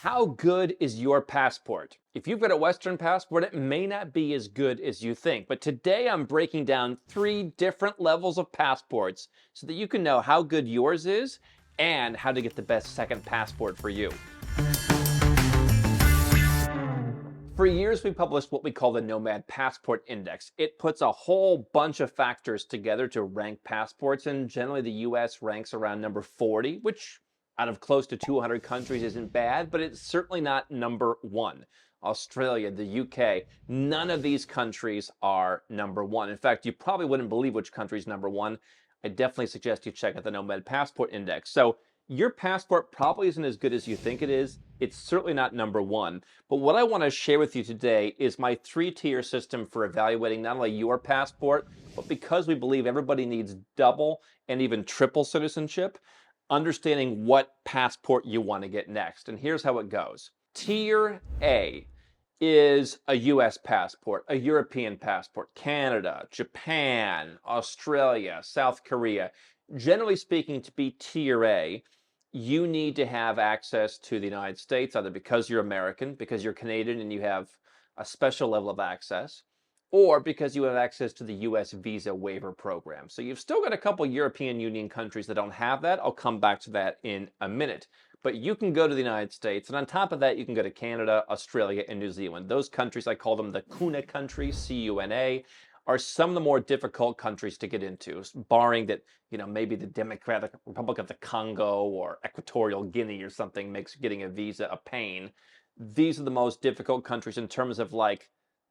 How good is your passport? If you've got a Western passport, it may not be as good as you think. But today I'm breaking down 3 different levels of passports so that you can know how good yours is and how to get the best second passport for you. For years, we published what we call the Nomad Passport Index. It puts a whole bunch of factors together to rank passports, and generally the US ranks around number 40, which out of close to 200 countries isn't bad, but it's certainly not number 1. Australia, the UK, none of these countries are number 1. In fact, you probably wouldn't believe which country is number 1. I definitely suggest you check out the Nomad Passport Index. So your passport probably isn't as good as you think it is. It's certainly not number 1. But what I want to share with you today is my 3-tier system for evaluating not only your passport, but because we believe everybody needs double and even triple citizenship, understanding what passport you want to get next. And here's how it goes. Tier A is a US passport, a European passport, Canada, Japan, Australia, South Korea. Generally speaking, to be Tier A, you need to have access to the United States, either because you're American, because you're Canadian and you have a special level of access, or because you have access to the US visa waiver program. So you've still got a couple European Union countries that don't have that. I'll come back to that in a minute. But you can go to the United States, and on top of that, you can go to Canada, Australia, and New Zealand. Those countries, I call them the CUNA countries, C-U-N-A, are some of the more difficult countries to get into, barring that, maybe the Democratic Republic of the Congo or Equatorial Guinea or something makes getting a visa a pain. These are the most difficult countries in terms of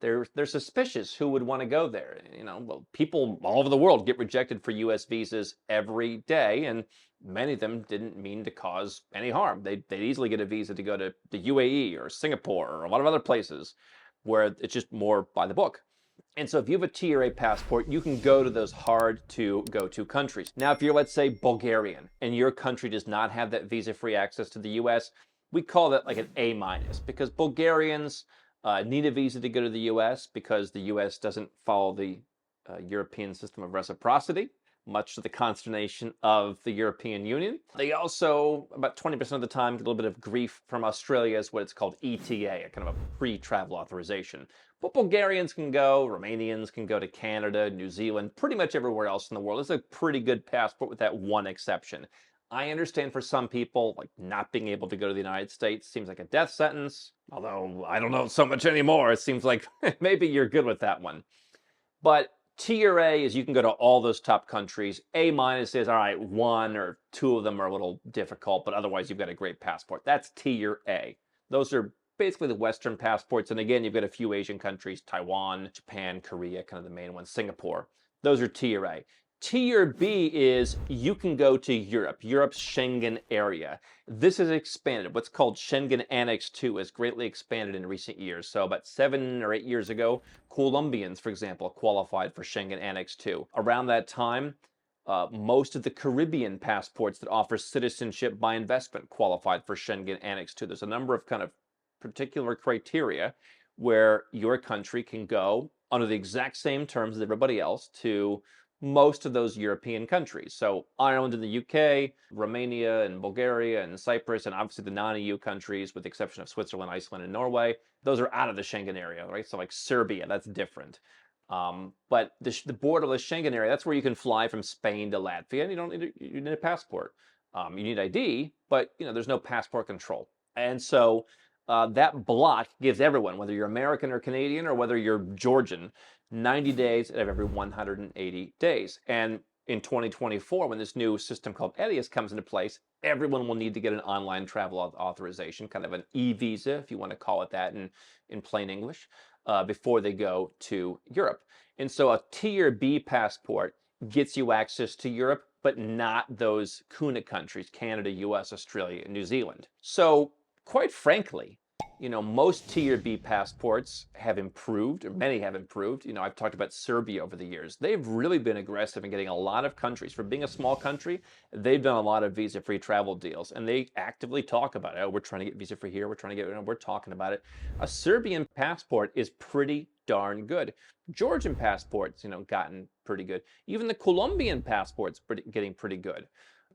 they're suspicious who would want to go there. Well, people all over the world get rejected for US visas every day, and many of them didn't mean to cause any harm. They'd easily get a visa to go to the UAE or Singapore or a lot of other places where it's just more by the book. And so if you have a Tier A passport, you can go to those hard to go to countries. Now, if you're, let's say, Bulgarian, and your country does not have that visa-free access to the US, we call that like an A minus, because Bulgarians need a visa to go to the US because the US doesn't follow the European system of reciprocity, much to the consternation of the European Union. They also, about 20% of the time, get a little bit of grief from Australia as what it's called ETA, a kind of a pre-travel authorization. But Bulgarians can go, Romanians can go to Canada, New Zealand, pretty much everywhere else in the world. It's a pretty good passport with that one exception. I understand for some people, like not being able to go to the United States seems like a death sentence, although I don't know so much anymore. It seems like maybe you're good with that one. But Tier A is you can go to all those top countries. A minus is, all right, 1 or 2 of them are a little difficult, but otherwise you've got a great passport. That's Tier A. Those are basically the Western passports. And again, you've got a few Asian countries, Taiwan, Japan, Korea, kind of the main ones, Singapore. Those are Tier A. Tier B is you can go to Europe, Europe's Schengen area. This is expanded. What's called Schengen Annex II has greatly expanded in recent years. So about 7 or 8 years ago, Colombians, for example, qualified for Schengen Annex II. Around that time, most of the Caribbean passports that offer citizenship by investment qualified for Schengen Annex II. There's a number of kind of particular criteria where your country can go under the exact same terms as everybody else to most of those European countries. So Ireland and the UK, Romania and Bulgaria and Cyprus, and obviously the non-EU countries, with the exception of Switzerland, Iceland, and Norway, those are out of the Schengen area, right? So like Serbia, that's different. But the borderless Schengen area, that's where you can fly from Spain to Latvia, and you need a passport. You need ID, but there's no passport control. And so that block gives everyone, whether you're American or Canadian or whether you're Georgian, 90 days out of every 180 days. And in 2024, when this new system called ETIAS comes into place, everyone will need to get an online travel authorization, kind of an e-visa, if you want to call it that in plain English, before they go to Europe. And so a Tier B passport gets you access to Europe, but not those CUNA countries, Canada, US, Australia, and New Zealand. So quite frankly, most Tier B passports have improved, or many have improved. I've talked about Serbia over the years. They've really been aggressive in getting a lot of countries. For being a small country, they've done a lot of visa-free travel deals, and they actively talk about it. Oh, we're trying to get visa-free here. We're trying to get, we're talking about it. A Serbian passport is pretty darn good. Georgian passports, gotten pretty good. Even the Colombian passports getting pretty good.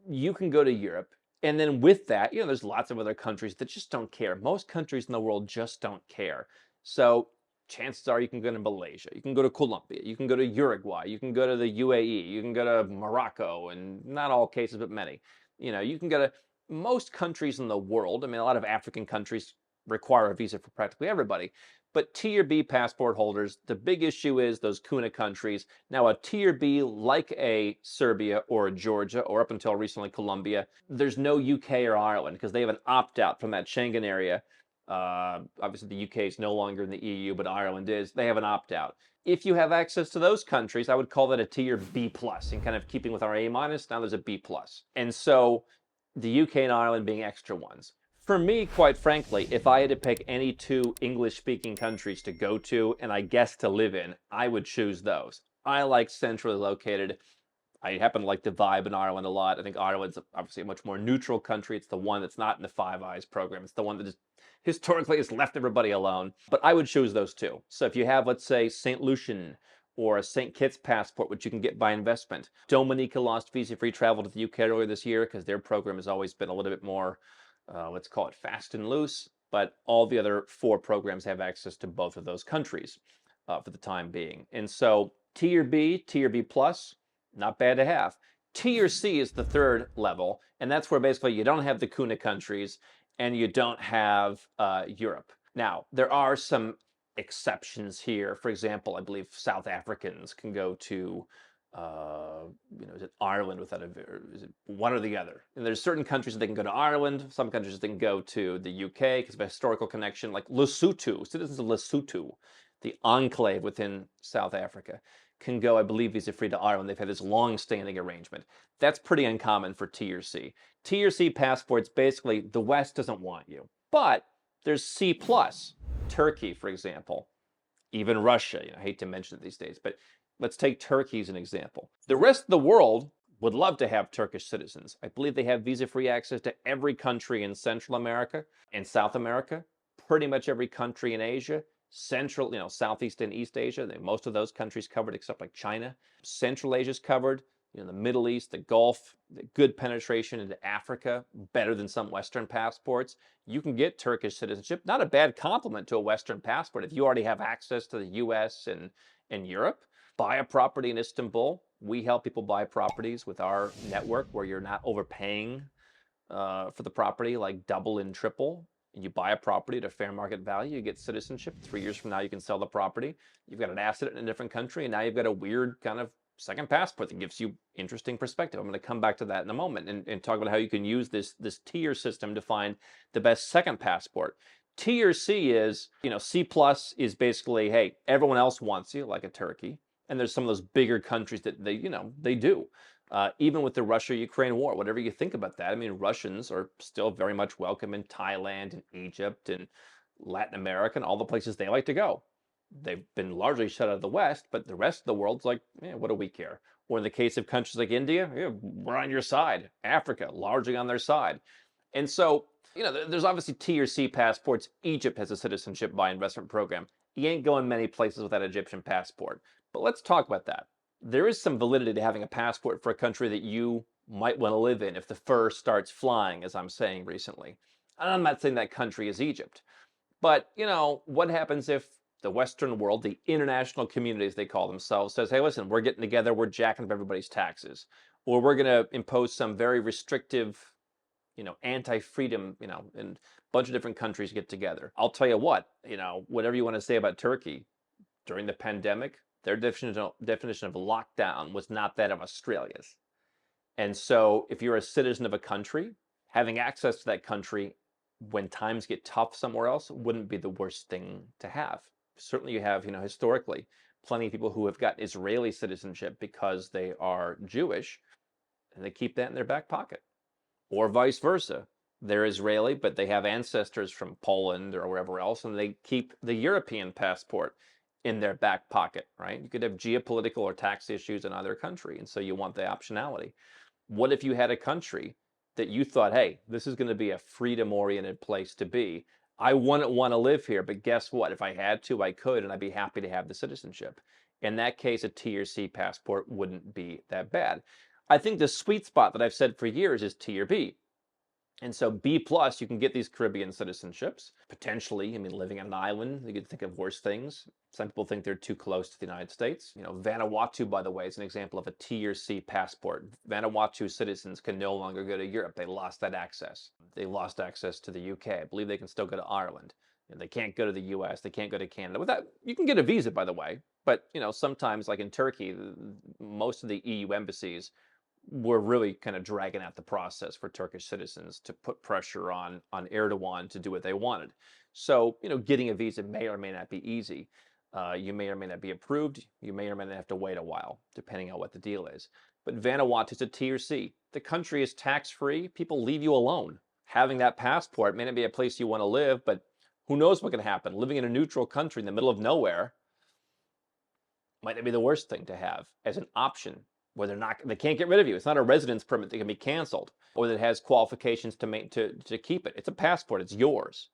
You can go to Europe. And then with that, there's lots of other countries that just don't care. Most countries in the world just don't care. So chances are you can go to Malaysia, you can go to Colombia, you can go to Uruguay, you can go to the UAE, you can go to Morocco, and not all cases, but many. You can go to most countries in the world. I mean, a lot of African countries require a visa for practically everybody. But Tier B passport holders, the big issue is those CUNA countries. Now, a Tier B, like a Serbia or a Georgia, or up until recently Colombia, there's no UK or Ireland because they have an opt-out from that Schengen area. Obviously, the UK is no longer in the EU, but Ireland is. They have an opt-out. If you have access to those countries, I would call that a Tier B plus. In kind of keeping with our A minus, now there's a B plus. And so the UK and Ireland being extra ones. For me, quite frankly, if I had to pick any two English-speaking countries to go to and I guess to live in, I would choose those. I like centrally located. I happen to like the vibe in Ireland a lot. I think Ireland's obviously a much more neutral country. It's the one that's not in the Five Eyes program. It's the one that just historically has left everybody alone. But I would choose those two. So if you have, let's say, St. Lucian or a St. Kitts passport, which you can get by investment. Dominica lost visa-free travel to the UK earlier this year because their program has always been a little bit more, let's call it fast and loose. But all the other 4 programs have access to both of those countries for the time being. And so Tier B plus, not bad to have. Tier C is the third level, and that's where basically you don't have the CUNA countries and you don't have Europe. Now, there are some exceptions here. For example, I believe South Africans can go to, is it Ireland without is it one or the other? And there's certain countries that they can go to Ireland, some countries they can go to the UK because of a historical connection, like Lesotho, citizens of Lesotho, the enclave within South Africa, can go, I believe, visa-free to Ireland. They've had this long-standing arrangement. That's pretty uncommon for Tier C. Tier C passports, basically, the West doesn't want you. But there's C+, Turkey, for example, even Russia. I hate to mention it these days, but let's take Turkey as an example. The rest of the world would love to have Turkish citizens. I believe they have visa-free access to every country in Central America and South America, pretty much every country in Asia, Central, Southeast and East Asia. Most of those countries covered except like China. Central Asia's covered. The Middle East, the Gulf, good penetration into Africa, better than some Western passports. You can get Turkish citizenship. Not a bad compliment to a Western passport if you already have access to the US and Europe. Buy a property in Istanbul. We help people buy properties with our network where you're not overpaying for the property, like double and triple. And you buy a property at a fair market value, you get citizenship. 3 years from now, you can sell the property. You've got an asset in a different country, and now you've got a weird kind of second passport that gives you interesting perspective. I'm going to come back to that in a moment and talk about how you can use this tier system to find the best second passport. Tier C is, C plus is basically, hey, everyone else wants you, like a Turkey. And there's some of those bigger countries that they do. Even with the Russia-Ukraine war, whatever you think about that, I mean, Russians are still very much welcome in Thailand and Egypt and Latin America and all the places they like to go. They've been largely shut out of the West, but the rest of the world's like, what do we care? Or in the case of countries like India, we're on your side. Africa, largely on their side. And so, there's obviously Tier C passports. Egypt has a citizenship by investment program. You ain't going many places with that Egyptian passport. But let's talk about that. There is some validity to having a passport for a country that you might want to live in if the fur starts flying, as I'm saying recently. And I'm not saying that country is Egypt. But, what happens if the Western world, the international community, as they call themselves, says, hey, listen, we're getting together, we're jacking up everybody's taxes. Or we're going to impose some very restrictive, anti-freedom, and a bunch of different countries get together. I'll tell you what, whatever you want to say about Turkey, during the pandemic, their definition of lockdown was not that of Australia's. And so if you're a citizen of a country, having access to that country when times get tough somewhere else wouldn't be the worst thing to have. Certainly you have, historically, plenty of people who have got Israeli citizenship because they are Jewish, and they keep that in their back pocket. Or vice versa. They're Israeli, but they have ancestors from Poland or wherever else, and they keep the European passport in their back pocket, right? You could have geopolitical or tax issues in either country, and so you want the optionality. What if you had a country that you thought, hey, this is going to be a freedom-oriented place to be. I wouldn't want to live here, but guess what? If I had to, I could, and I'd be happy to have the citizenship. In that case, a Tier C passport wouldn't be that bad. I think the sweet spot that I've said for years is Tier B. And so B plus, you can get these Caribbean citizenships. Potentially, I mean, living on an island, you could think of worse things. Some people think they're too close to the United States. You know, Vanuatu, by the way, is an example of a Tier C passport. Vanuatu citizens can no longer go to Europe. They lost that access. They lost access to the UK. I believe they can still go to Ireland. You know, they can't go to the US. They can't go to Canada. With that, you can get a visa, by the way. But, you know, sometimes, like in Turkey, most of the EU embassies were really kind of dragging out the process for Turkish citizens to put pressure on Erdogan to do what they wanted. So, you know, getting a visa may or may not be easy. You may or may not be approved. You may or may not have to wait a while, depending on what the deal is. But Vanuatu is a Tier C. The country is tax-free. People leave you alone. Having that passport may not be a place you want to live, but who knows what can happen? Living in a neutral country in the middle of nowhere might not be the worst thing to have as an option, where they can't get rid of you. It's not a residence permit that can be canceled or that has qualifications to keep it. It's a passport. It's yours.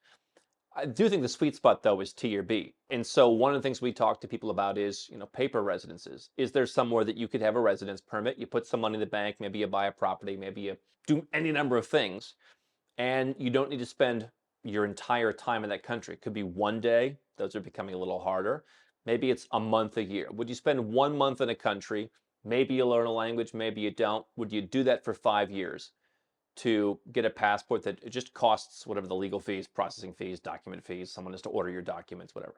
I do think the sweet spot, though, is Tier B. And so one of the things we talk to people about is, you know, paper residences. Is there somewhere that you could have a residence permit? You put some money in the bank, maybe you buy a property, maybe you do any number of things, and you don't need to spend your entire time in that country. It could be one day. Those are becoming a little harder. Maybe it's a month a year. Would you spend 1 month in a country? Maybe you learn a language, maybe you don't. Would you do that for 5 years to get a passport that it just costs whatever the legal fees, processing fees, document fees, someone has to order your documents, whatever?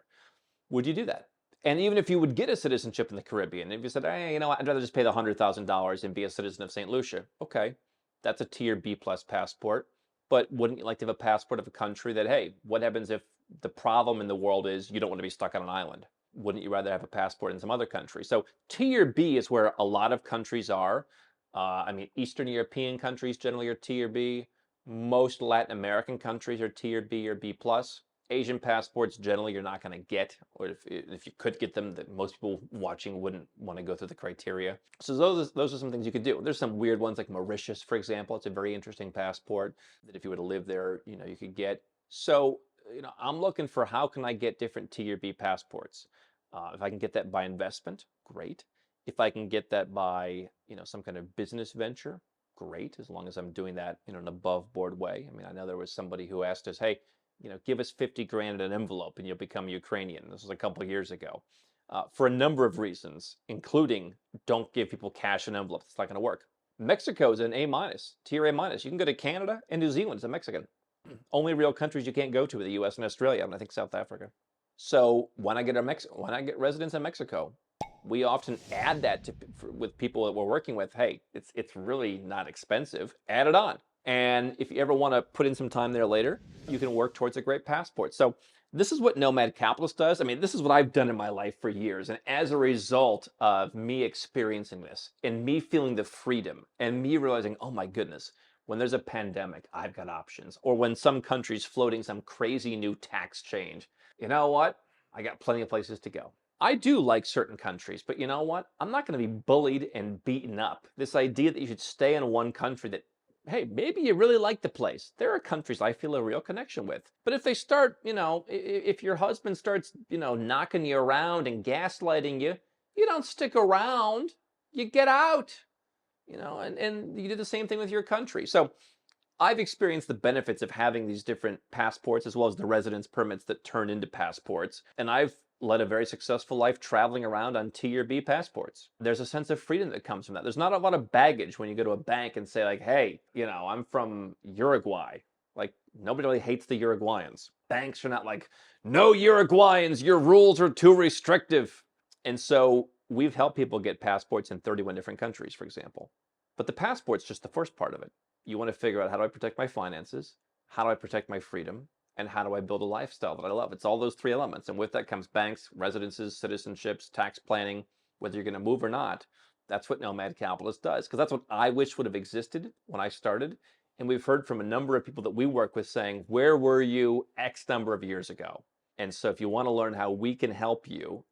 Would you do that? And even if you would get a citizenship in the Caribbean, if you said, hey, you know, I'd rather just pay the $100,000 and be a citizen of St. Lucia, okay, that's a Tier B plus passport. But wouldn't you like to have a passport of a country that, hey, what happens if the problem in the world is you don't want to be stuck on an island? Wouldn't you rather have a passport in some other country? So Tier B is where a lot of countries are. I mean, Eastern European countries generally are Tier B. Most Latin American countries are Tier B or B plus. Asian passports generally you're not going to get, or if you could get them, that most people watching wouldn't want to go through the criteria. So those are some things you could do. There's some weird ones like Mauritius, for example. It's a very interesting passport that if you were to live there, you know, you could get. So, you know, I'm looking for how can I get different Tier B passports. If I can get that by investment, great. If I can get that by, you know, some kind of business venture, great, as long as I'm doing that in an above board way. I mean, I know there was somebody who asked us, hey, you know, give us 50 grand in an envelope and you'll become Ukrainian. This was a couple of years ago. For a number of reasons, including don't give people cash in envelopes. It's not going to work. Mexico is an A minus, Tier A minus. You can go to Canada and New Zealand as a Mexican. Only real countries you can't go to are the US and Australia, and I think South Africa. So when I get residence in Mexico, we often add that with people that we're working with. Hey, it's really not expensive. Add it on. And if you ever want to put in some time there later, you can work towards a great passport. So this is what Nomad Capitalist does. I mean, this is what I've done in my life for years. And as a result of me experiencing this and me feeling the freedom and me realizing, oh my goodness, when there's a pandemic, I've got options. Or when some country's floating some crazy new tax change, you know what? I got plenty of places to go. I do like certain countries, but you know what? I'm not going to be bullied and beaten up. This idea that you should stay in one country that, hey, maybe you really like the place. There are countries I feel a real connection with. But if they start, you know, if your husband starts, you know, knocking you around and gaslighting you, you don't stick around. You get out, you know, and you do the same thing with your country. So I've experienced the benefits of having these different passports as well as the residence permits that turn into passports. And I've led a very successful life traveling around on Tier B passports. There's a sense of freedom that comes from that. There's not a lot of baggage when you go to a bank and say like, hey, you know, I'm from Uruguay. Like nobody really hates the Uruguayans. Banks are not like, no Uruguayans, your rules are too restrictive. And so we've helped people get passports in 31 different countries, for example. But the passport's just the first part of it. You want to figure out, how do I protect my finances? How do I protect my freedom? And how do I build a lifestyle that I love? It's all those three elements. And with that comes banks, residences, citizenships, tax planning, whether you're going to move or not. That's what Nomad Capitalist does. Because that's what I wish would have existed when I started. And we've heard from a number of people that we work with saying, where were you X number of years ago? And so if you want to learn how we can help you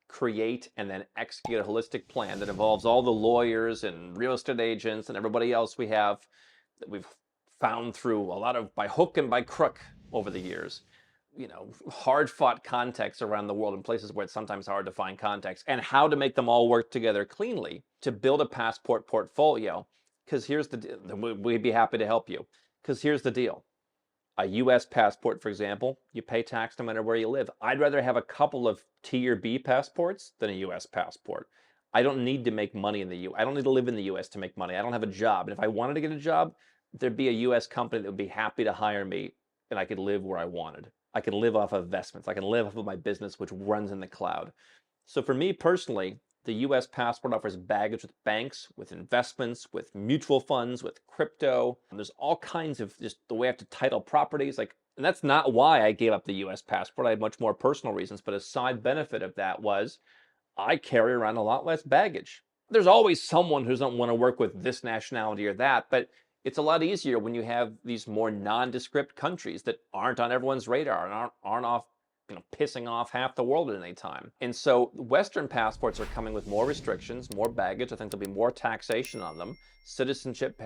create and then execute a holistic plan that involves all the lawyers and real estate agents and everybody else we have that we've found through a lot of by hook and by crook over the years, you know, hard-fought contacts around the world in places where it's sometimes hard to find contacts, and how to make them all work together cleanly to build a passport portfolio. Because here's the deal, we'd be happy to help you. Because here's the deal. A US passport, for example, you pay tax no matter where you live. I'd rather have a couple of Tier B passports than a US passport. I don't need to make money in the US. I don't need to live in the US to make money. I don't have a job. And if I wanted to get a job, there'd be a US company that would be happy to hire me and I could live where I wanted. I can live off of investments. I can live off of my business, which runs in the cloud. So for me personally, the US passport offers baggage with banks, with investments, with mutual funds, with crypto. And there's all kinds of just the way I have to title properties. And that's not why I gave up the US passport. I had much more personal reasons. But a side benefit of that was I carry around a lot less baggage. There's always someone who doesn't want to work with this nationality or that, but it's a lot easier when you have these more nondescript countries that aren't on everyone's radar and aren't off, pissing off half the world at any time. And so Western passports are coming with more restrictions, more baggage. I think there'll be more taxation on them. Citizenship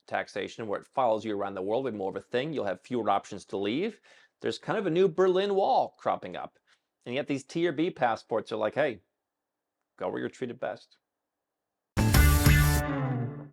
taxation, where it follows you around the world, will be more of a thing. You'll have fewer options to leave. There's kind of a new Berlin Wall cropping up. And yet these Tier B passports are like, hey, go where you're treated best.